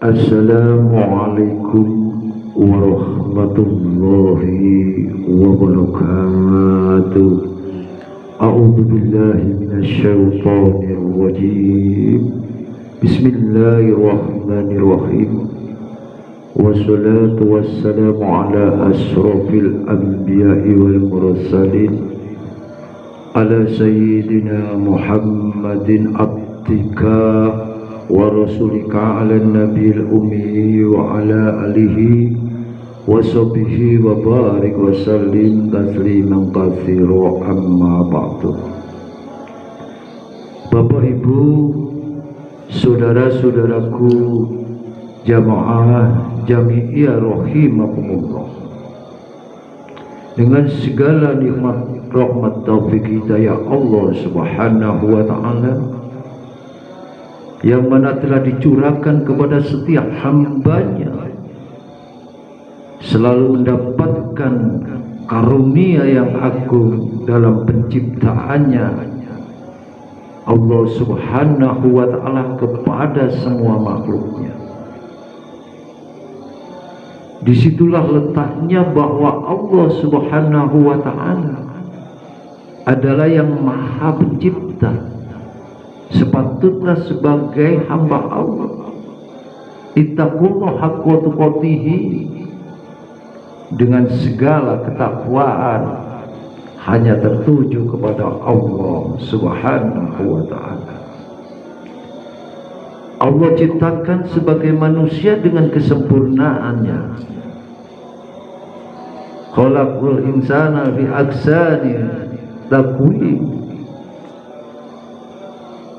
Assalamualaikum warahmatullahi wabarakatuh. A'udzu billahi minasyaitonir rajim. Bismillahirrahmanirrahim. Wassalatu wassalamu ala asrofil anbiya'i wal mursalin, ala sayyidina Muhammadin abdika wa rasulika ala nabiyil ummi wa ala alihi wa sahbihi wa barik wa sallim tasliman katsira, amma ba'du. Bapak Ibu, saudara-saudaraku jamaah jami'iyah rahimakumullah, dengan segala nikmat rahmat taufik hidayah Allah subhanahu wa ta'ala yang mana telah dicurahkan kepada setiap hambanya, selalu mendapatkan karunia yang agung dalam penciptaannya Allah subhanahu wa ta'ala kepada semua makhluknya. Disitulah letaknya bahwa Allah subhanahu wa ta'ala adalah yang maha pencipta. Sepatutnya sebagai hamba Allah, ittaqullah haqqa tuqatih, dengan segala ketakwaan hanya tertuju kepada Allah subhanahu wa ta'ala. Allah ciptakan sebagai manusia dengan kesempurnaannya. Khalaqul insana fi ahsani taqwim,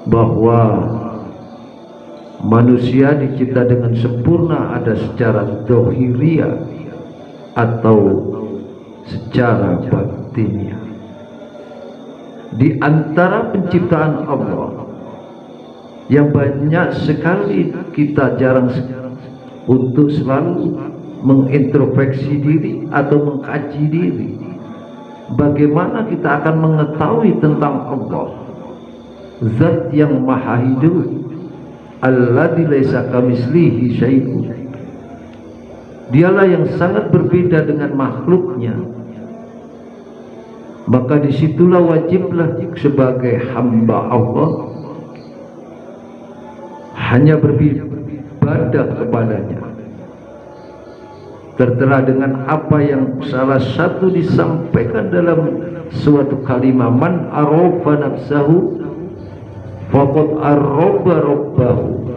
bahwa manusia dicipta dengan sempurna, ada secara zahiriyah atau secara batiniah. Di antara penciptaan Allah yang banyak sekali kita jarang untuk selalu mengintrospeksi diri atau mengkaji diri, bagaimana kita akan mengetahui tentang Allah, Zat yang maha hidup, alladzi laisa kamitslihi syai'un. Dialah yang sangat berbeda dengan makhluknya. Maka disitulah wajiblah sebagai hamba Allah hanya beribadah kepadanya, tertera dengan apa yang salah satu disampaikan dalam suatu kalimat, man arafa nafsahu faqad arroba robbahu.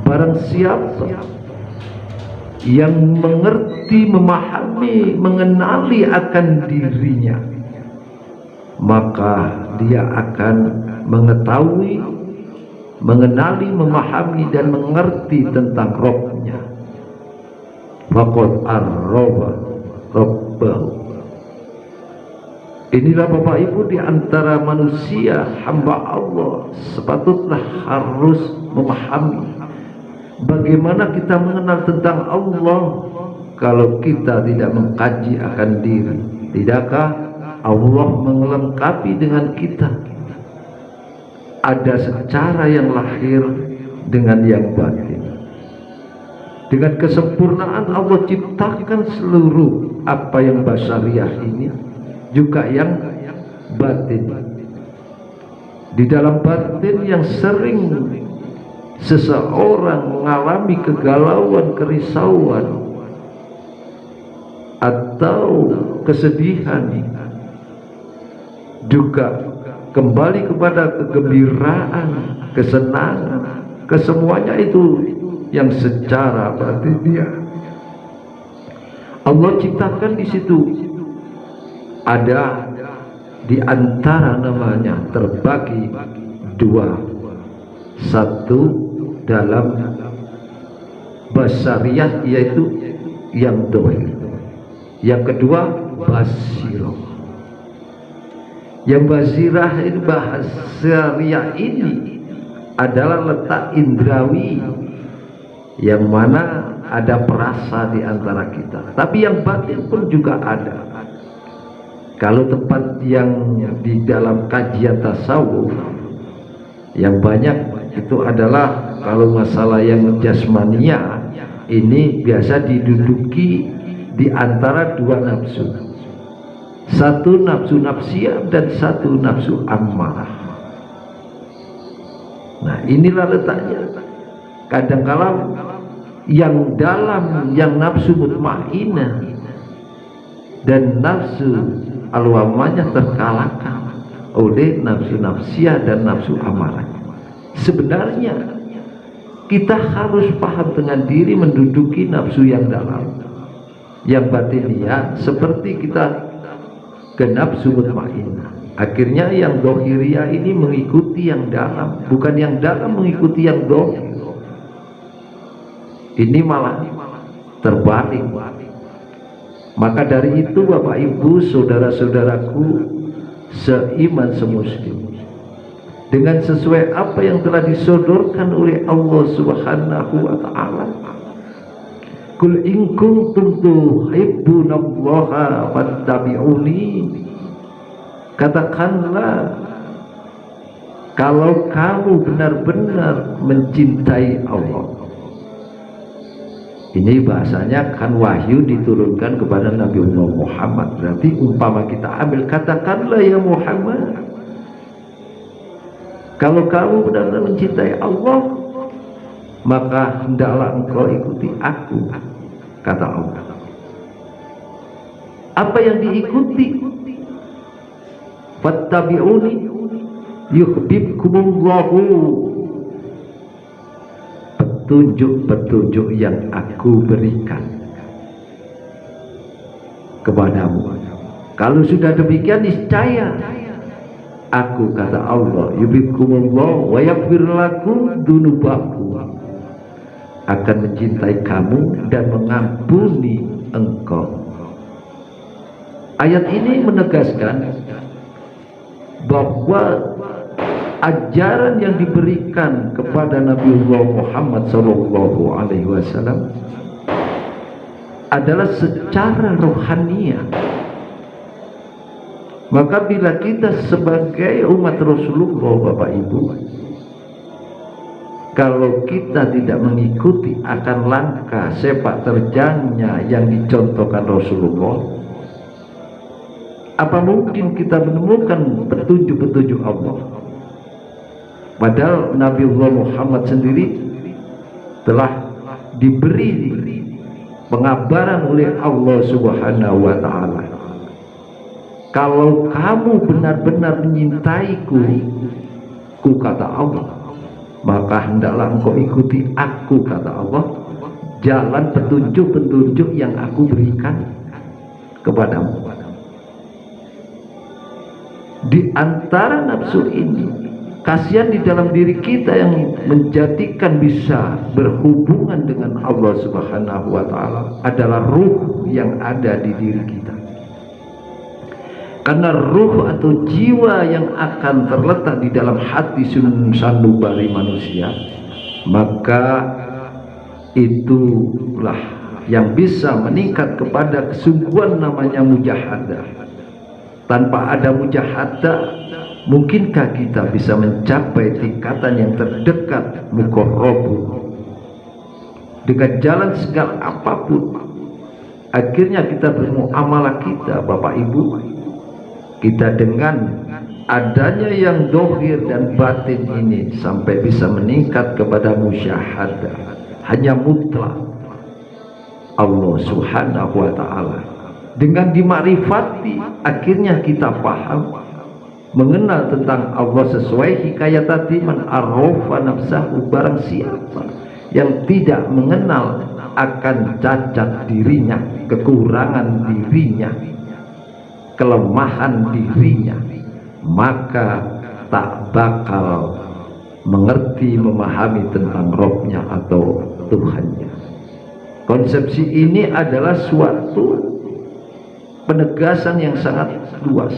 Barang siapa yang mengerti, memahami, mengenali akan dirinya, maka dia akan mengetahui, mengenali, memahami dan mengerti tentang Rabb-nya. Faqad arroba robbahu. Inilah Bapak Ibu, di antara manusia hamba Allah sepatutnya harus memahami bagaimana kita mengenal tentang Allah. Kalau kita tidak mengkaji akan diri, tidakkah Allah melengkapi dengan kita? Ada secara yang lahir dengan yang batin. Dengan kesempurnaan Allah ciptakan seluruh apa yang basariah ini, juga yang batin. Di dalam batin yang sering seseorang mengalami kegalauan, kerisauan atau kesedihan, juga kembali kepada kegembiraan, kesenangan, kesemuanya itu yang secara batiniah Allah ciptakan. Di situ ada di antara namanya terbagi dua, satu dalam basariyah yaitu yang dohir, yang kedua basirah. Yang basirah ini, basariyah ini adalah letak indrawi yang mana ada perasa di antara kita, tapi yang batin pun juga ada. Kalau tempat yang di dalam kajian tasawuf yang banyak itu adalah kalau masalah yang jasmania ini biasa diduduki di antara dua nafsu, satu nafsu nafsiyah dan satu nafsu ammarah. Nah inilah letaknya. Kadang-kala yang dalam, yang nafsu mutmainnah dan nafsu alwamanya terkalahkan oleh nafsu nafsiyah dan nafsu amarah. Sebenarnya kita harus paham dengan diri menduduki nafsu yang dalam, yang batiniah, seperti kita ke nafsu mutmainnah. Akhirnya yang dohiriyah ini mengikuti yang dalam, bukan yang dalam mengikuti yang dohir. Ini malah terbalik. Maka dari itu Bapak Ibu, saudara-saudaraku seiman semuslim, dengan sesuai apa yang telah disodorkan oleh Allah Subhanahu wa ta'ala, Qul in kuntum tuhibbunallaha fattabi'uni, katakanlah kalau kamu benar-benar mencintai Allah. Ini bahasanya kan wahyu diturunkan kepada Nabi Muhammad. Berarti umpama kita ambil, katakanlah ya Muhammad, kalau kamu benar-benar mencintai Allah, maka hendaklah engkau ikuti aku, kata Allah. Apa yang diikuti? Fattabi'uni yuhibbukumullahu, petunjuk-petunjuk yang aku berikan kepadamu. Kalau sudah demikian, niscaya aku, kata Allah, yuhibbukumullah wa yaghfir lakum dzunubakum, akan mencintai kamu dan mengampuni engkau. Ayat ini menegaskan bahwa ajaran yang diberikan kepada Nabiullah Muhammad SAW adalah secara rohaniah. Maka bila kita sebagai umat Rasulullah, Bapak Ibu, kalau kita tidak mengikuti akan langkah sepak terjangnya yang dicontohkan Rasulullah, apa mungkin kita menemukan petunjuk-petunjuk Allah? Padahal Nabiullah Muhammad sendiri telah diberi pengabaran oleh Allah Subhanahu wa ta'ala, kalau kamu benar-benar menyintaiku, kata Allah, maka hendaklah engkau ikuti aku, kata Allah, jalan petunjuk-petunjuk yang aku berikan kepadamu. Di antara nafsu ini, kasihan di dalam diri kita yang menjadikan bisa berhubungan dengan Allah Subhanahu wa ta'ala adalah ruh yang ada di diri kita. Karena ruh atau jiwa yang akan terletak di dalam hati sanubari manusia, maka itulah yang bisa meningkat kepada kesungguhan namanya mujahadah. Tanpa ada mujahadah, mungkinkah kita bisa mencapai tingkatan yang terdekat muqarrabun dengan jalan segala apapun? Akhirnya kita bermuamalah kita, Bapak Ibu, kita dengan adanya yang dohir dan batin ini sampai bisa meningkat kepada musyahadah, hanya mutlak Allah Subhanahu wa ta'ala. Dengan dimakrifati, akhirnya kita paham, mengenal tentang Allah sesuai hikayat tadi, man arrafa nafsahu, barang siapa yang tidak mengenal akan cacat dirinya, kekurangan dirinya, kelemahan dirinya, maka tak bakal mengerti, memahami tentang Robnya atau Tuhannya. Konsepsi ini adalah suatu penegasan yang sangat luas.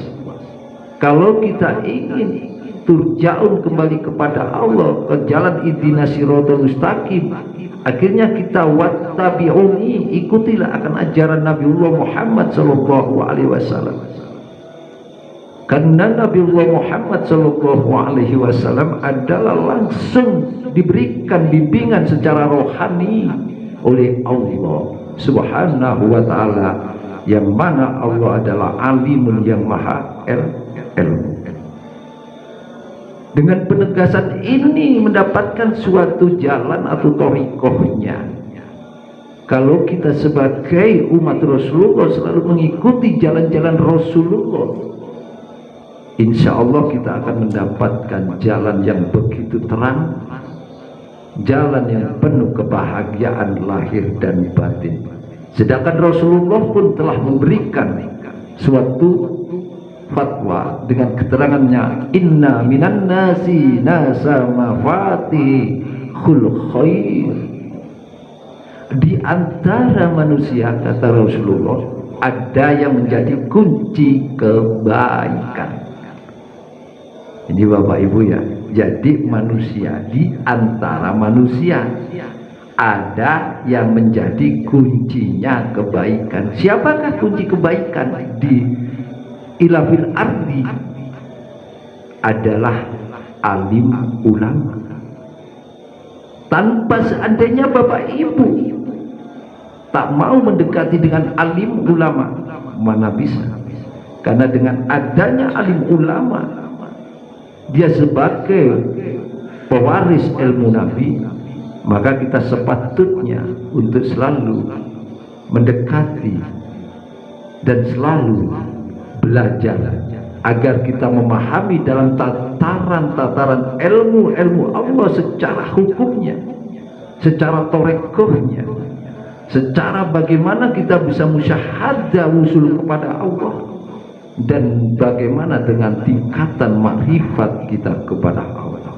Kalau kita ingin turja'un kembali kepada Allah, ke jalan ihdinas siratal mustaqim, akhirnya kita wattabi'uni, ikutilah akan ajaran Nabiullah Muhammad SAW. Karena Nabi Muhammad SAW adalah langsung diberikan bimbingan secara rohani oleh Allah Subhanahu wa ta'ala, yang mana Allah adalah alimun yang maha ilmu. Dengan penegasan ini mendapatkan suatu jalan atau thariqahnya. Kalau kita sebagai umat Rasulullah selalu mengikuti jalan-jalan Rasulullah, insya Allah kita akan mendapatkan jalan yang begitu terang, jalan yang penuh kebahagiaan lahir dan batin. Sedangkan Rasulullah pun telah memberikan suatu fatwa dengan keterangannya, inna minan nasi nasa mafatihul khair. Di antara manusia, kata Rasulullah, ada yang menjadi kunci kebaikan. Ini Bapak Ibu ya, jadi manusia, di antara manusia ada yang menjadi kuncinya kebaikan. Siapakah kunci kebaikan di ilafil ardi? Adalah alim ulama. Tanpa seandainya Bapak Ibu tak mau mendekati dengan alim ulama, mana bisa? Karena dengan adanya alim ulama, dia sebagai pewaris ilmu Nabi, maka kita sepatutnya untuk selalu mendekati dan selalu belajar agar kita memahami dalam tataran-tataran ilmu-ilmu Allah secara hukumnya, secara thariqahnya, secara bagaimana kita bisa musyahadah wusul kepada Allah, dan bagaimana dengan tingkatan makrifat kita kepada Allah.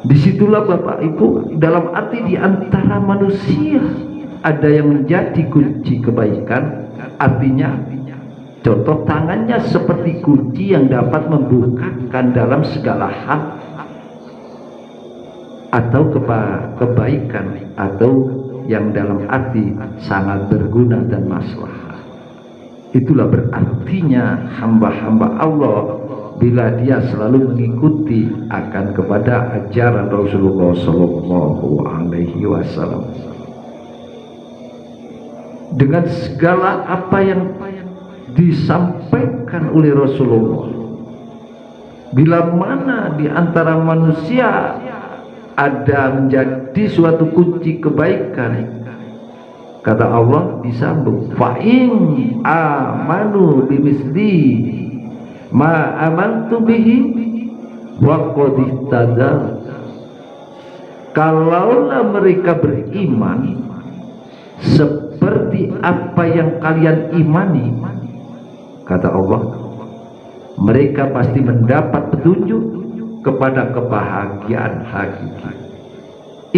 Disitulah Bapak Ibu, dalam arti di antara manusia ada yang menjadi kunci kebaikan. Artinya contoh tangannya seperti kunci yang dapat membukakan dalam segala hal atau kebaikan, atau yang dalam arti sangat berguna dan maslahah. Itulah berartinya hamba-hamba Allah bila dia selalu mengikuti akan kepada ajaran Rasulullah SAW dengan segala apa yang disampaikan oleh Rasulullah. Bila mana di antara manusia ada menjadi suatu kunci kebaikan, kata Allah disambung, fa'in amanu bimisli ma amantu bihi wa qad ihtadaw. Kalaulah mereka beriman seperti apa yang kalian imani, kata Allah, mereka pasti mendapat petunjuk kepada kebahagiaan hakiki.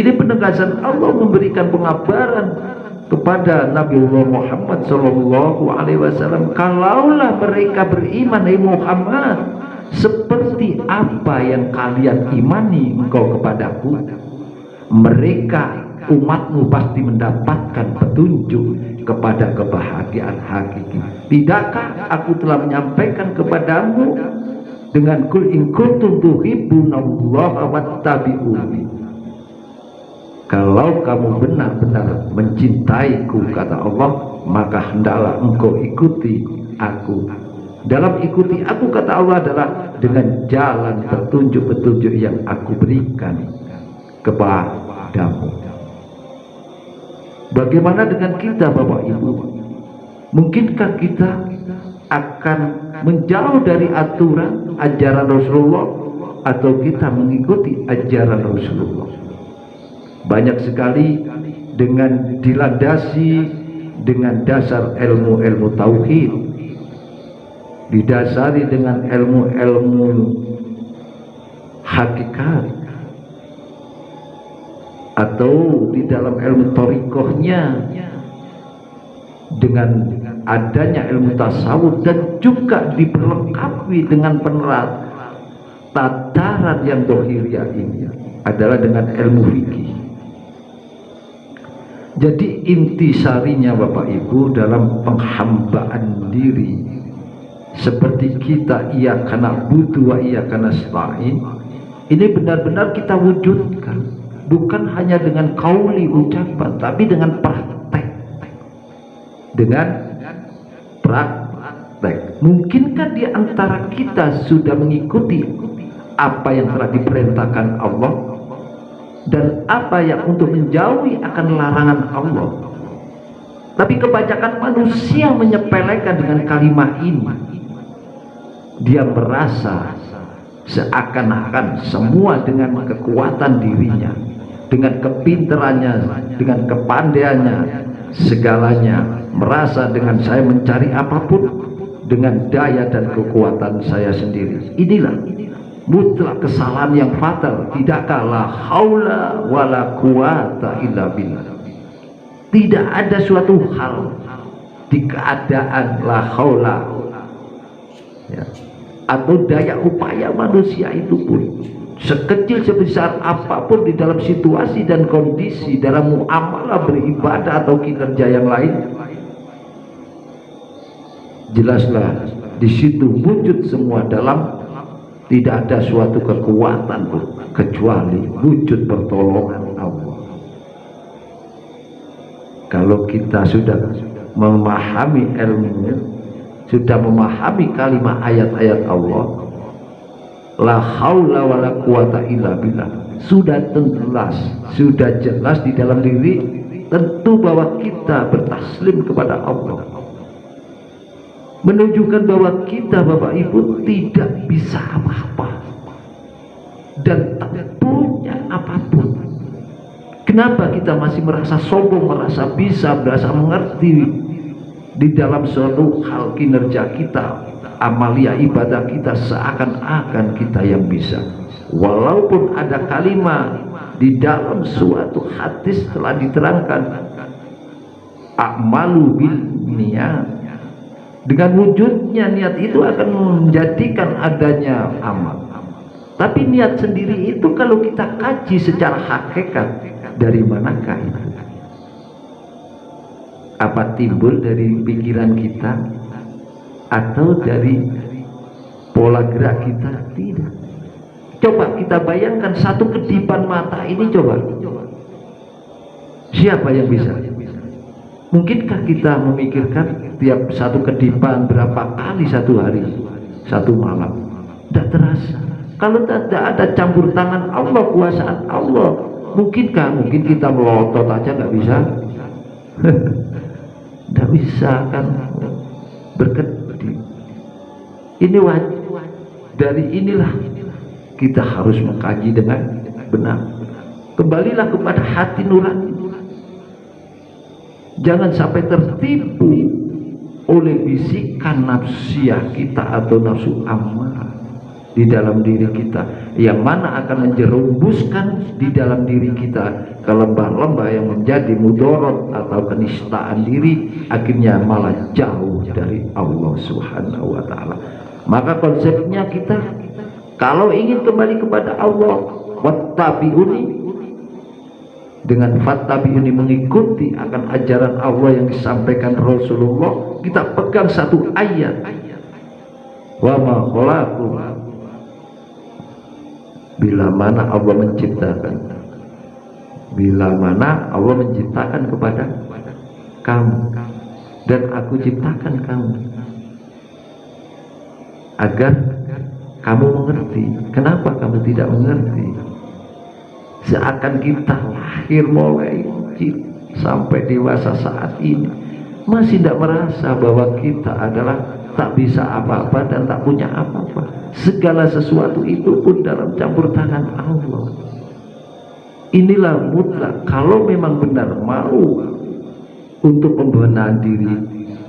Ini penegasan Allah memberikan pengabaran kepada Nabi Muhammad SAW. Kalaulah mereka beriman, Muhammad, seperti apa yang kalian imani engkau kepadaku, mereka umatmu pasti mendapatkan petunjuk kepada kebahagiaan hakiki. Tidakkah aku telah menyampaikan kepadamu dengan kul in kuntum tuhibbunallaha wattabi'uni, kalau kamu benar-benar mencintaiku, kata Allah, maka hendaklah engkau ikuti aku. Dalam ikuti aku, kata Allah, adalah dengan jalan petunjuk-petunjuk yang aku berikan kepadamu. Bagaimana dengan kita Bapak Ibu? Mungkinkah kita akan menjauh dari aturan ajaran Rasulullah, atau kita mengikuti ajaran Rasulullah? Banyak sekali dengan dilandasi dengan dasar ilmu-ilmu tauhid, didasari dengan ilmu-ilmu hakikat, atau di dalam ilmu thariqahnya dengan adanya ilmu tasawuf, dan juga diperlengkapi dengan penerat tataran yang dohiriyah ini adalah dengan ilmu fikih. Jadi intisarinya Bapak Ibu dalam penghambaan diri seperti kita iyyaka na'budu wa iyyaka nasta'in, ini benar-benar kita wujudkan, bukan hanya dengan kauli ucapan, tapi dengan praktek. Dengan praktek. Mungkinkah di antara kita sudah mengikuti apa yang telah diperintahkan Allah dan apa yang untuk menjauhi akan larangan Allah? Tapi kebanyakan manusia menyepelekan dengan kalimat ini. Dia merasa seakan-akan semua dengan kekuatan dirinya, dengan kepintarannya, dengan kepandaiannya, segalanya, merasa dengan saya mencari apapun dengan daya dan kekuatan saya sendiri. Inilah mutlak kesalahan yang fatal. Tidakkah la haula wala quwata illa billah. Tidak ada suatu hal di keadaan la haula, ya, atau daya upaya manusia itu pun sekecil sebesar apapun di dalam situasi dan kondisi, dalam muamalah beribadah atau kinerja yang lain, jelaslah di situ wujud semua dalam tidak ada suatu kekuatan pun kecuali wujud pertolongan Allah. Kalau kita sudah memahami ilmu, sudah memahami kalimat ayat-ayat Allah, la haula wala quwata illa billah, sudah jelas di dalam diri, tentu bahwa kita bertaslim kepada Allah, menunjukkan bahwa kita, Bapak Ibu, tidak bisa apa-apa dan tak punya apapun. Kenapa kita masih merasa sombong, merasa bisa, merasa mengerti di dalam suatu hal kinerja kita, amalia ibadah kita, seakan-akan kita yang bisa? Walaupun ada kalimat di dalam suatu hadis telah diterangkan, a'malu bil niyat, dengan wujudnya niat itu akan menjadikan adanya amal. Tapi niat sendiri itu kalau kita kaji secara hakikat, dari manakah itu? Apa timbul dari pikiran kita atau dari pola gerak kita? Tidak. Coba kita bayangkan satu kedipan mata ini, coba. Siapa yang bisa? Mungkinkah kita memikirkan tiap satu kedipan berapa kali satu hari, satu malam? Tidak terasa. Kalau tidak ada campur tangan Allah, kuasaan Allah, mungkinkah? Mungkin kita melotot aja nggak bisa. Tidak bisa kan berkedip. Ini wajib. Dari inilah kita harus mengkaji dengan benar. Kembalilah kepada hati nurani. Jangan sampai tertipu oleh bisikan nafsiyah kita atau nafsu amarah di dalam diri kita, yang mana akan menjerumuskan di dalam diri kita ke lembah-lembah yang menjadi mudarat atau kenistaan diri, akhirnya malah jauh dari Allah Subhanahu wa ta'ala. Maka konsepnya kita kalau ingin kembali kepada Allah, wattabi'uni, dengan fattabi'uni, mengikuti akan ajaran Allah yang disampaikan Rasulullah, kita pegang satu ayat, wa ma khalaqu, bila mana Allah menciptakan, bila mana Allah menciptakan kepada kamu dan aku ciptakan kamu agar kamu mengerti. Kenapa kamu tidak mengerti? Seakan kita lahir mulai kecil sampai dewasa saat ini masih tidak merasa bahwa kita adalah tak bisa apa-apa dan tak punya apa-apa. Segala sesuatu itu pun dalam campur tangan Allah. Inilah mutlak. Kalau memang benar mau untuk pembenahan diri,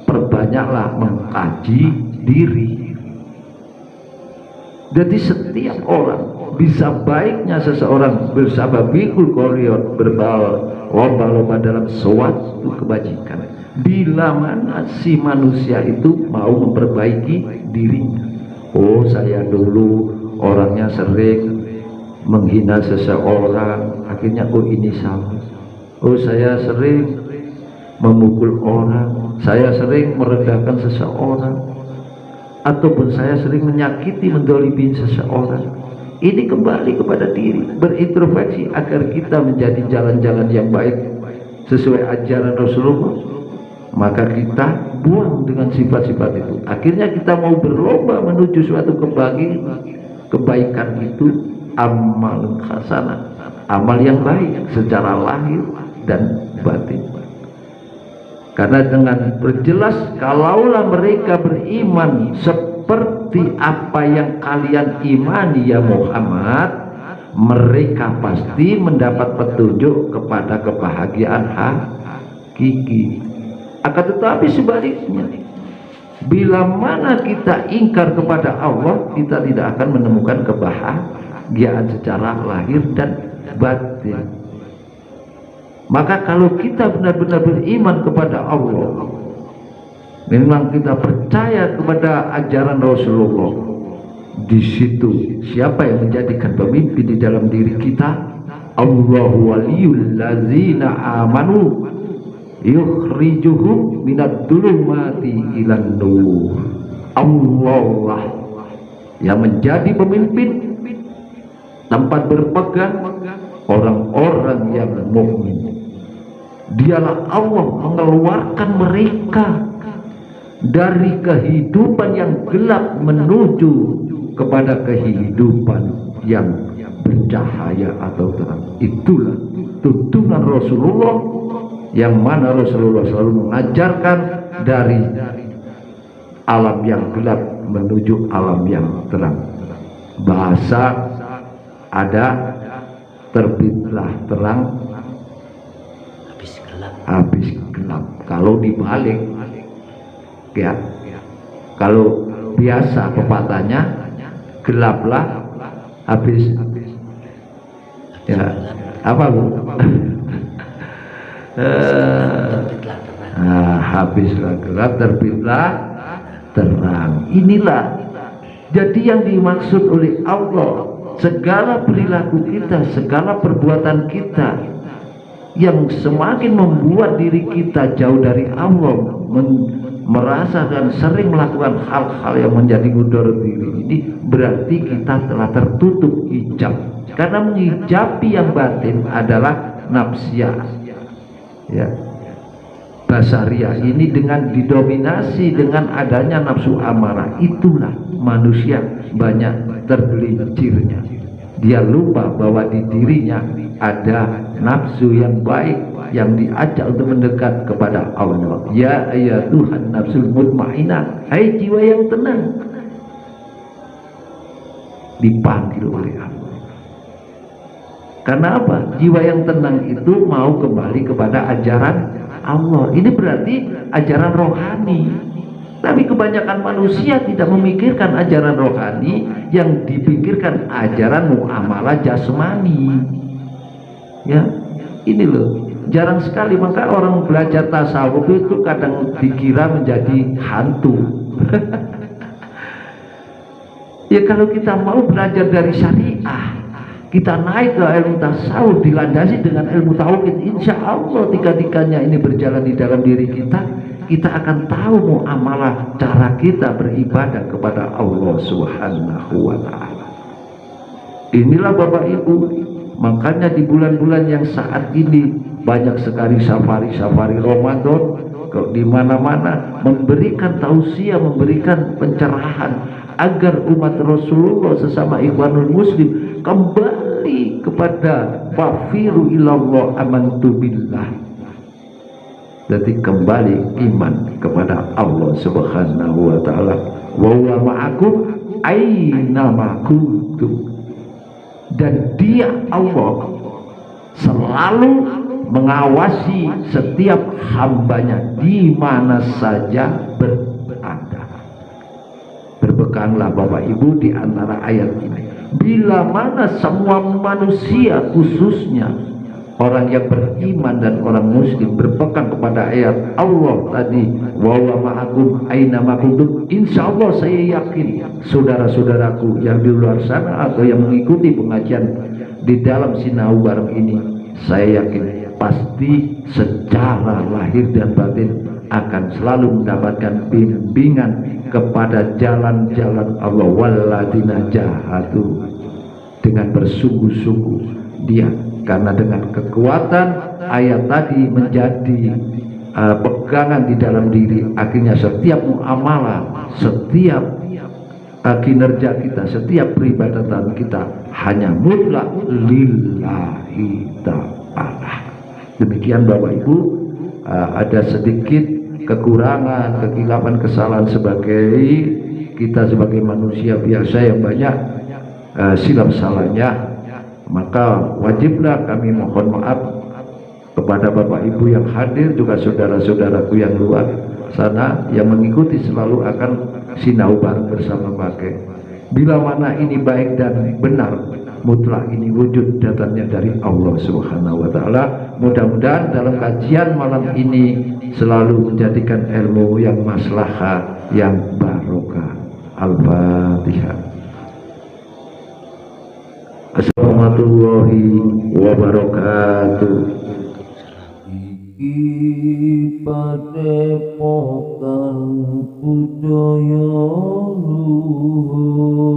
perbanyaklah mengkaji diri. Jadi setiap orang, bisa baiknya seseorang bersababikul koryot, berlomba-lomba dalam suatu kebajikan, bila mana si manusia itu mau memperbaiki dirinya. Oh, saya dulu orangnya sering menghina seseorang, akhirnya oh ini salah. Oh, saya sering memukul orang, saya sering merendahkan seseorang, ataupun saya sering menyakiti, mendolimi seseorang. Ini kembali kepada diri, berintrospeksi agar kita menjadi jalan-jalan yang baik sesuai ajaran Rasulullah. Maka kita buang dengan sifat-sifat itu. Akhirnya kita mau berlomba menuju suatu kebaikan itu amal hasanah, amal yang baik secara lahir dan batin. Karena dengan berjelas kalaulah mereka beriman seperti apa yang kalian imani ya Muhammad, mereka pasti mendapat petunjuk kepada kebahagiaan hakiki. Akan tetapi sebaliknya, bila mana kita ingkar kepada Allah, kita tidak akan menemukan kebahagiaan secara lahir dan batin. Maka kalau kita benar-benar beriman kepada Allah, memang kita percaya kepada ajaran Rasulullah, di situ siapa yang menjadikan pemimpin di dalam diri kita? Allahu waliyul ladzina amanu yukhrijuhum minad dhulumati ilan nur. Allah yang menjadi pemimpin, tempat berpegang orang-orang yang mukmin. Dialah Allah mengeluarkan mereka dari kehidupan yang gelap menuju kepada kehidupan yang bercahaya atau terang. Itulah tuntunan Rasulullah, yang mana Rasulullah selalu mengajarkan dari alam yang gelap menuju alam yang terang. Bahasa ada terbitlah terang, habis gelap. Kalau dibalik ya, kalau biasa pepatahnya gelaplah habis ya apa Bu? Habislah gelap, terbitlah terang. Inilah jadi yang dimaksud oleh Allah, segala perilaku kita, segala perbuatan kita yang semakin membuat diri kita jauh dari Allah, merasa dan sering melakukan hal-hal yang menjadi mudarat diri ini, berarti kita telah tertutup hijab. Karena menghijabi yang batin adalah nafsiyah ya, basariah ini dengan didominasi dengan adanya nafsu amarah. Itulah manusia banyak tergelincirnya. Dia lupa bahwa di dirinya ada nafsu yang baik yang diajak untuk mendekat kepada Allah. Ya Tuhan nafsul mutmainnah, hai jiwa yang tenang, dipanggil oleh Allah. Karena apa? Jiwa yang tenang itu mau kembali kepada ajaran Allah. Ini berarti ajaran rohani. Tapi kebanyakan manusia tidak memikirkan ajaran rohani, yang dipikirkan ajaran muamalah jasmani. Ya, ini loh, jarang sekali. Maka orang belajar tasawuf itu kadang dikira menjadi hantu. Ya kalau kita mau belajar dari syariah, kita naik ke ilmu tasawuf dilandasi dengan ilmu tauhid, insya Allah tiga-tiganya ini berjalan di dalam diri kita, kita akan tahu muamalah cara kita beribadah kepada Allah Subhanahu wa ta'ala. Inilah Bapak Ibu, makanya di bulan-bulan yang saat ini banyak sekali safari-safari Ramadan di mana-mana memberikan tausiah, memberikan pencerahan agar umat Rasulullah sesama ikhwanul muslim kembali kepada fafiru ilallah amantu billah. Jadi kembali iman kepada Allah Subhanahu wa ta'ala. Wa huwa ma'akum aina ma kuntum. Dan dia Allah selalu mengawasi setiap hambanya di mana saja berada. Berbekanglah Bapak Ibu di antara ayat ini. Bila mana semua manusia, khususnya orang yang beriman dan orang muslim, berpegang kepada ayat Allah tadi, wa huwa ma'akum aina ma kuntum, insya Allah saya yakin saudara-saudaraku yang di luar sana atau yang mengikuti pengajian di dalam sinau bareng ini, saya yakin pasti secara lahir dan batin akan selalu mendapatkan bimbingan kepada jalan-jalan Allah. Walladzina jahadu, dengan bersungguh-sungguh dia, karena dengan kekuatan ayat tadi menjadi pegangan di dalam diri, akhirnya setiap muamalah, setiap kinerja kita, setiap peribadatan kita hanya mutlak lillahi ta'ala. Demikian Bapak Ibu, ada sedikit kekurangan, kekhilafan, kesalahan sebagai kita sebagai manusia biasa yang banyak silap salahnya, maka wajiblah kami mohon maaf kepada Bapak Ibu yang hadir, juga saudara-saudaraku yang luar sana yang mengikuti selalu akan sinau bareng bersama pakai. Bila mana ini baik dan benar, mutlak ini wujud datangnya dari Allah Subhanahu wa taala. Mudah-mudahan dalam kajian malam ini selalu menjadikan ilmu yang maslahah, yang barokah. Al-Fatihah. Assalamualaikum warahmatullahi wabarakatuh. Iki padepokan budaya luhur